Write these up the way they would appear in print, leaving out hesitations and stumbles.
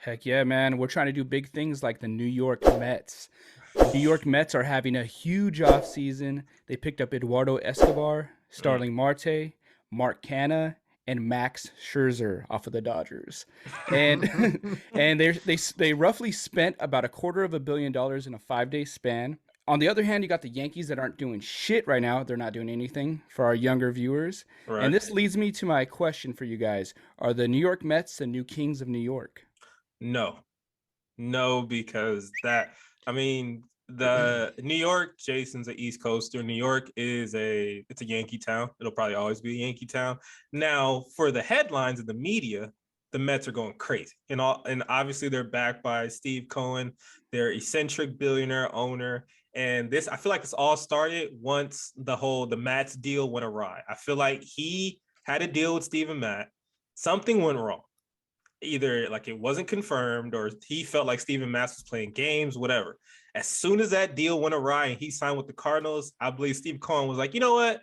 Heck yeah, man. We're trying to do big things like the New York Mets. The New York Mets are having a huge offseason. They picked up Eduardo Escobar, Mm. Starling Marte, Mark Canha, and Max Scherzer off of the Dodgers. And and they roughly spent about $250 million in a 5-day span. On the other hand, you got the Yankees that aren't doing shit right now. They're not doing anything for our younger viewers. And Right. this leads me to my question for you guys. Are the New York Mets the new kings of New York? No, no, because I mean, the New York, Jason's an East Coaster. New York it's a Yankee town. It'll probably always be a Yankee town. Now, for the headlines and the media, the Mets are going crazy. And obviously they're backed by Steve Cohen, their eccentric billionaire owner. And I feel like this all started once the Mats deal went awry. I feel like he had a deal with Steven Matt. Something went wrong, either like it wasn't confirmed or he felt like Steven Matz was playing games, whatever. As soon as that deal went awry and he signed with the Cardinals, I believe Steve Cohen was like, you know what?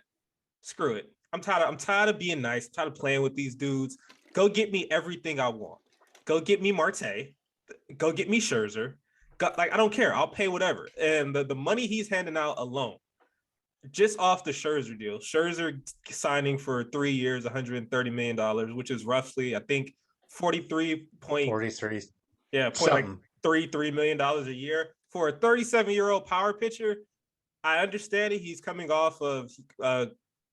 Screw it. I'm tired of being nice. I'm tired of playing with these dudes. Go get me everything I want. Go get me Marte. Go get me Scherzer. Like, I don't care. I'll pay whatever. And the money he's handing out alone, just off the Scherzer deal, Scherzer signing for 3 years, $130 million, which is roughly, I think, 43 point, 43 yeah, point like something. $3 million a year for a 37-year-old power pitcher. I understand it. He's coming off of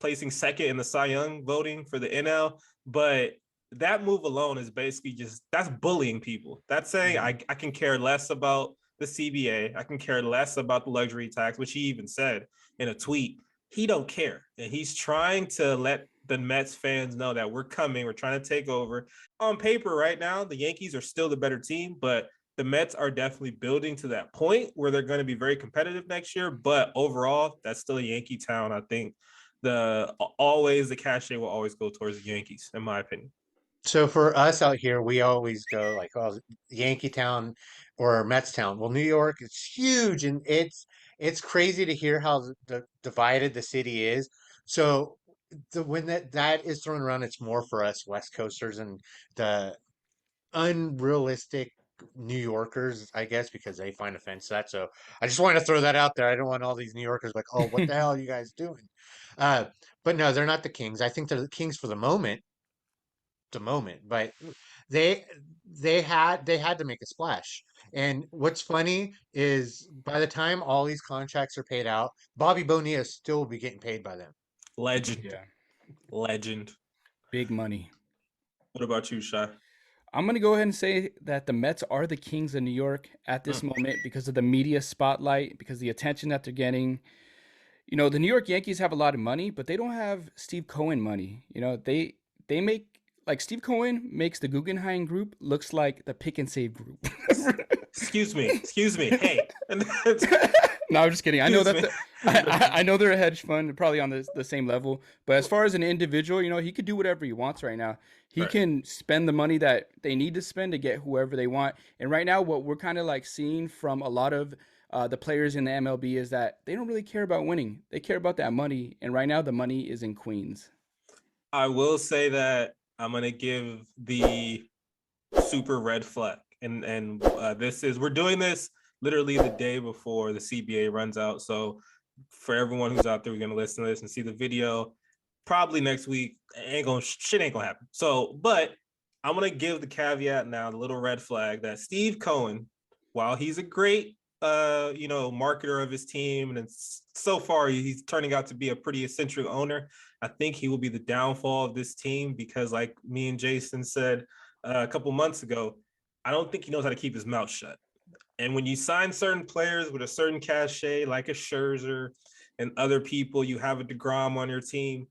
placing second in the Cy Young voting for the NL, but that move alone is basically that's bullying people. That's saying I can care less about the CBA. I can care less about the luxury tax, which he even said in a tweet. He don't care. And he's trying to let the Mets fans know that we're coming. We're trying to take over. On paper right now, the Yankees are still the better team, but the Mets are definitely building to that point where they're going to be very competitive next year. But overall, that's still a Yankee town. I think the cachet will always go towards the Yankees, in my opinion. So for us out here, we always go like, oh, Yankee Town or Mets Town. Well, New York is huge, and it's crazy to hear how divided the city is. So when that is thrown around, it's more for us West Coasters and the unrealistic New Yorkers, I guess, because they find offense to that. So I just wanted to throw that out there. I don't want all these New Yorkers like, oh, what the hell are you guys doing? Uh, but no, they're not the Kings. I think they're the Kings for the moment, but they they had to make a splash. And what's funny is by the time all these contracts are paid out, Bobby Bonilla still will be getting paid by them. Legend. Yeah, Legend. big money. What about you, Shy? I'm going to go ahead and say that the Mets are the kings of New York at this Mm. moment because of the media spotlight, because of the attention that they're getting. You know, the New York Yankees have a lot of money, but they don't have Steve Cohen money. You know, they make like Steve Cohen makes the Guggenheim Group looks like the Pick and Save Group. Excuse me. Excuse me. Hey. No, I'm just kidding. I know Excuse that me. I know they're a hedge fund, probably on the same level. But as far as an individual, you know, he could do whatever he wants right now. He Right. can spend the money that they need to spend to get whoever they want. And right now, what we're kind of like seeing from a lot of the players in the MLB is that they don't really care about winning. They care about that money. And right now, the money is in Queens. I will say that I'm gonna give the super red flag, and this is we're doing this literally the day before the CBA runs out. So for everyone who's out there, we're gonna listen to this and see the video probably next week. Shit ain't gonna happen. So, but I'm gonna give the caveat now, the little red flag that Steve Cohen, while he's a great marketer of his team, and so far he's turning out to be a pretty eccentric owner. I think he will be the downfall of this team because, like me and Jason said a couple months ago, I don't think he knows how to keep his mouth shut. And when you sign certain players with a certain cachet, like a Scherzer and other people, you have a DeGrom on your team.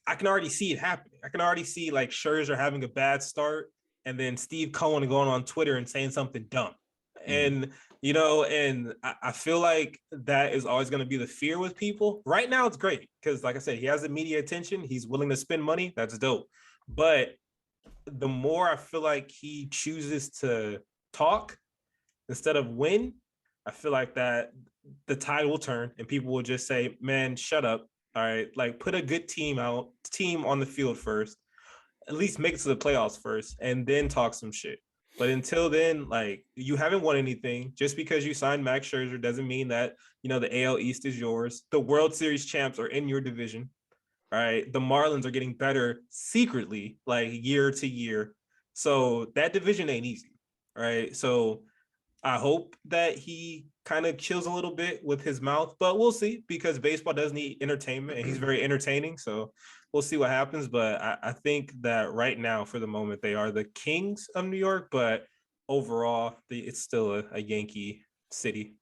I can already see it happening. I can already see like Scherzer having a bad start, and then Steve Cohen going on Twitter and saying something dumb. Mm. And I feel like that is always going to be the fear with people. Right now, it's great because, like I said, he has the media attention. He's willing to spend money. That's dope. But the more I feel like he chooses to talk instead of win, I feel like that the tide will turn and people will just say, "Man, shut up." All right, like put a good team on the field first. At least make it to the playoffs first, and then talk some shit. But until then, like, you haven't won anything. Just because you signed Max Scherzer doesn't mean that, the AL East is yours. The World Series champs are in your division. All right. The Marlins are getting better secretly, like year to year. So that division ain't easy. All right. So I hope that he kind of chills a little bit with his mouth, but we'll see, because baseball does need entertainment and he's very entertaining. So we'll see what happens. But I think that right now, for the moment, they are the Kings of New York, but overall, it's still a Yankee city.